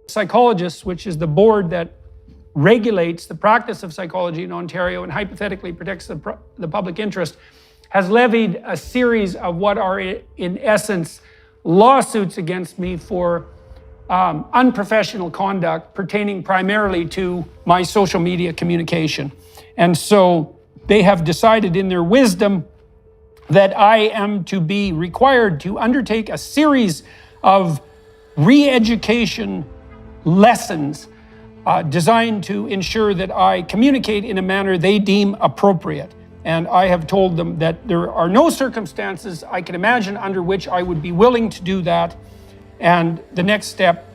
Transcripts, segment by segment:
Psychologists, which is the board that regulates the practice of psychology in Ontario and hypothetically protects the public interest, has levied a series of what are, in essence, lawsuits against me for unprofessional conduct pertaining primarily to my social media communication. And so they have decided in their wisdom that I am to be required to undertake a series of re-education lessons designed to ensure that I communicate in a manner they deem appropriate. And I have told them that there are no circumstances I can imagine under which I would be willing to do that. And the next step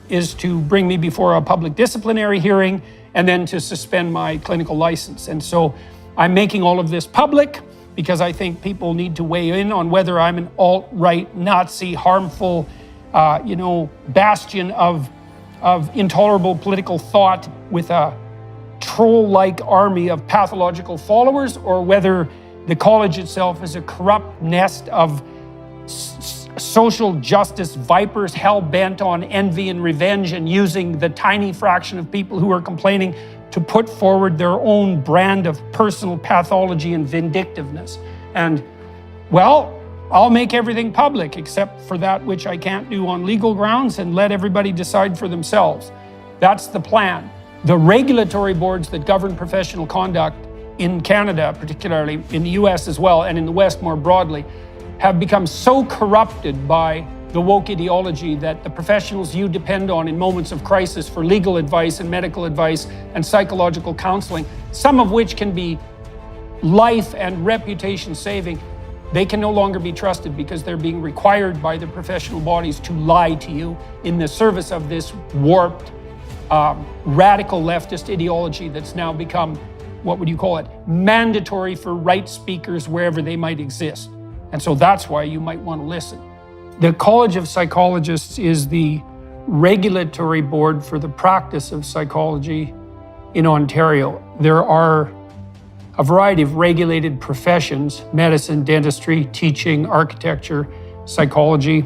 is to bring me before a public disciplinary hearing and then to suspend my clinical license. And so I'm making all of this public because I think people need to weigh in on whether I'm an alt-right, Nazi, harmful, bastion of intolerable political thought with a troll-like army of pathological followers, or whether the college itself is a corrupt nest of social justice vipers hell-bent on envy and revenge and using the tiny fraction of people who are complaining to put forward their own brand of personal pathology and vindictiveness. And, well, I'll make everything public except for that which I can't do on legal grounds and let everybody decide for themselves. That's the plan. The regulatory boards that govern professional conduct in Canada, particularly in the US as well, and in the West more broadly, have become so corrupted by the woke ideology that the professionals you depend on in moments of crisis for legal advice and medical advice and psychological counseling, some of which can be life and reputation saving, they can no longer be trusted because they're being required by the professional bodies to lie to you in the service of this warped, radical leftist ideology that's now become, what would you call it, mandatory for right speakers wherever they might exist. And so that's why you might want to listen. The College of Psychologists is the regulatory board for the practice of psychology in Ontario. There are a variety of regulated professions: medicine, dentistry, teaching, architecture, psychology.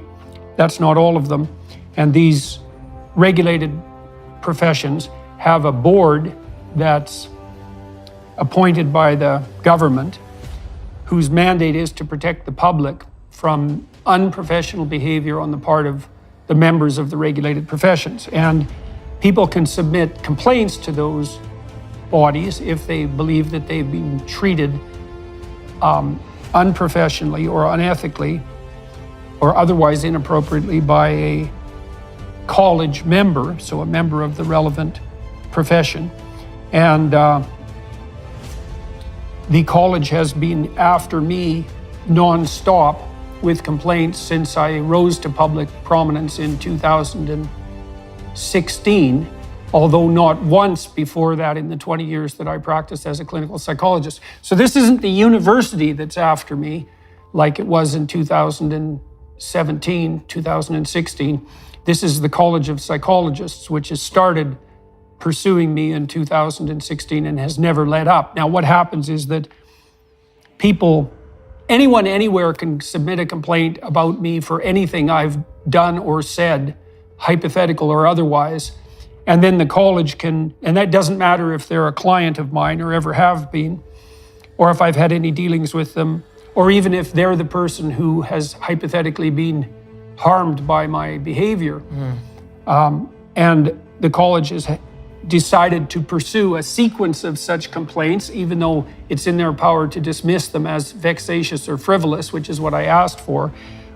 That's not all of them. And these regulated professions have a board that's appointed by the government, whose mandate is to protect the public from unprofessional behavior on the part of the members of the regulated professions. And people can submit complaints to those bodies if they believe that they've been treated unprofessionally or unethically or otherwise inappropriately by a college member, so a member of the relevant profession. And the college has been after me non-stop with complaints since I rose to public prominence in 2016, although not once before that in the 20 years that I practiced as a clinical psychologist. So this isn't the university that's after me like it was in 2017, 2016. This is the College of Psychologists, which has started pursuing me in 2016 and has never let up. Now, what happens is that anyone anywhere can submit a complaint about me for anything I've done or said, hypothetical or otherwise. And then the college can, and that doesn't matter if they're a client of mine or ever have been, or if I've had any dealings with them, or even if they're the person who has hypothetically been harmed by my behavior. And the college has decided to pursue a sequence of such complaints, even though it's in their power to dismiss them as vexatious or frivolous, which is what I asked for,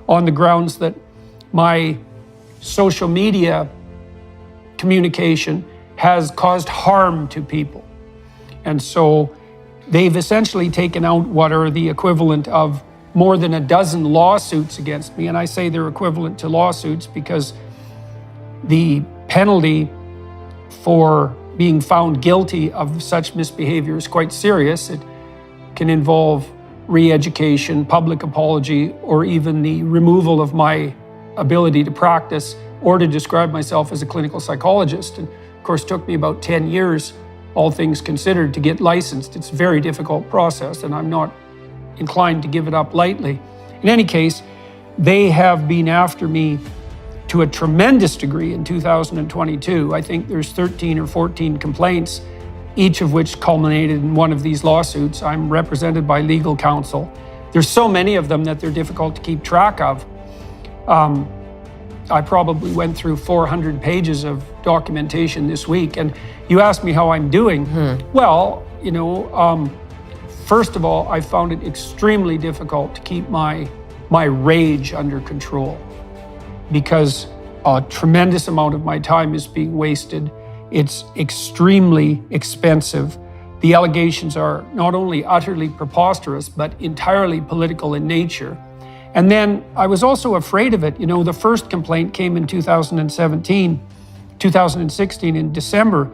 on the grounds that my social media communication has caused harm to people. And so they've essentially taken out what are the equivalent of more than a dozen lawsuits against me. And I say they're equivalent to lawsuits because the penalty for being found guilty of such misbehavior is quite serious. It can involve re-education, public apology, or even the removal of my ability to practice or to describe myself as a clinical psychologist. And of course, it took me about 10 years, all things considered, to get licensed. It's a very difficult process, and I'm not inclined to give it up lightly. In any case, they have been after me to a tremendous degree in 2022. I think there's 13 or 14 complaints, each of which culminated in one of these lawsuits. I'm represented by legal counsel. There's so many of them that they're difficult to keep track of. I probably went through 400 pages of documentation this week. And you asked me how I'm doing. Well, first of all, I found it extremely difficult to keep my rage under control, because a tremendous amount of my time is being wasted. It's extremely expensive. The allegations are not only utterly preposterous, but entirely political in nature. And then I was also afraid of it. The first complaint came in 2016 in December.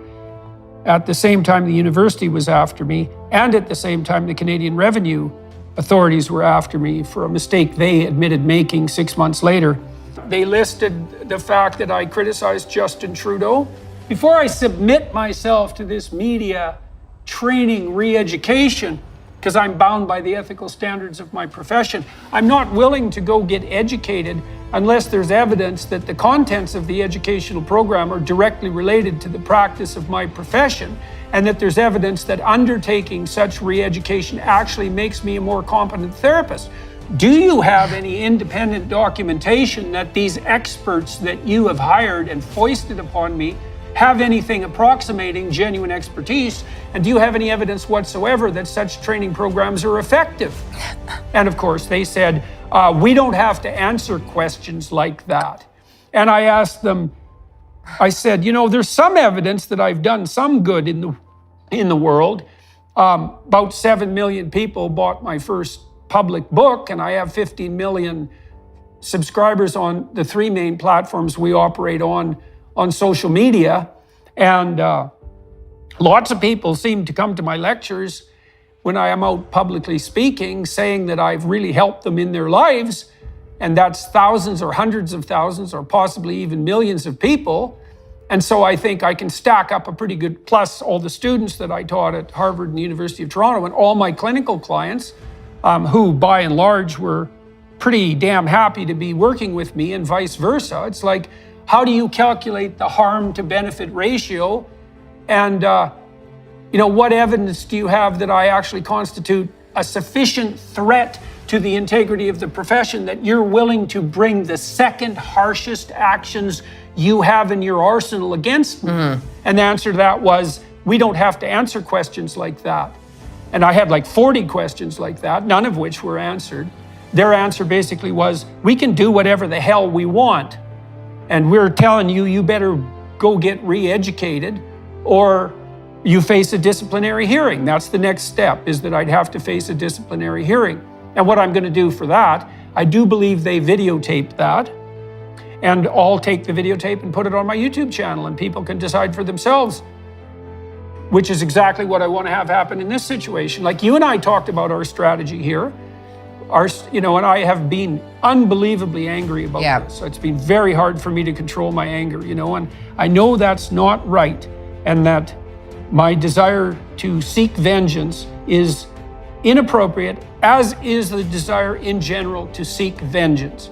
At the same time the university was after me, and at the same time the Canadian Revenue authorities were after me for a mistake they admitted making 6 months later. They listed the fact that I criticized Justin Trudeau. Before I submit myself to this media training re-education, because I'm bound by the ethical standards of my profession, I'm not willing to go get educated unless there's evidence that the contents of the educational program are directly related to the practice of my profession, and that there's evidence that undertaking such re-education actually makes me a more competent therapist. Do you have any independent documentation that these experts that you have hired and foisted upon me have anything approximating genuine expertise? And do you have any evidence whatsoever that such training programs are effective? And of course, they said, we don't have to answer questions like that. And I asked them, I said, there's some evidence that I've done some good in the world. About 7 million people bought my first public book, and I have 15 million subscribers on the 3 main platforms we operate on social media. And lots of people seem to come to my lectures when I am out publicly speaking, saying that I've really helped them in their lives. And that's thousands or hundreds of thousands or possibly even millions of people. And so I think I can stack up a pretty good, plus all the students that I taught at Harvard and the University of Toronto, and all my clinical clients, who by and large were pretty damn happy to be working with me, and vice versa. It's like, how do you calculate the harm to benefit ratio? And what evidence do you have that I actually constitute a sufficient threat to the integrity of the profession that you're willing to bring the second harshest actions you have in your arsenal against me? And the answer to that was, we don't have to answer questions like that. And I had like 40 questions like that, none of which were answered. Their answer basically was, we can do whatever the hell we want. And we're telling you, you better go get re-educated, or you face a disciplinary hearing. That's the next step, is that I'd have to face a disciplinary hearing. And what I'm going to do for that, I do believe they videotaped that. And I'll take the videotape and put it on my YouTube channel, and people can decide for themselves, which is exactly what I want to have happen in this situation. Like, you and I talked about our strategy here. And I have been unbelievably angry about this. So it's been very hard for me to control my anger, and I know that's not right, and that my desire to seek vengeance is inappropriate, as is the desire in general to seek vengeance.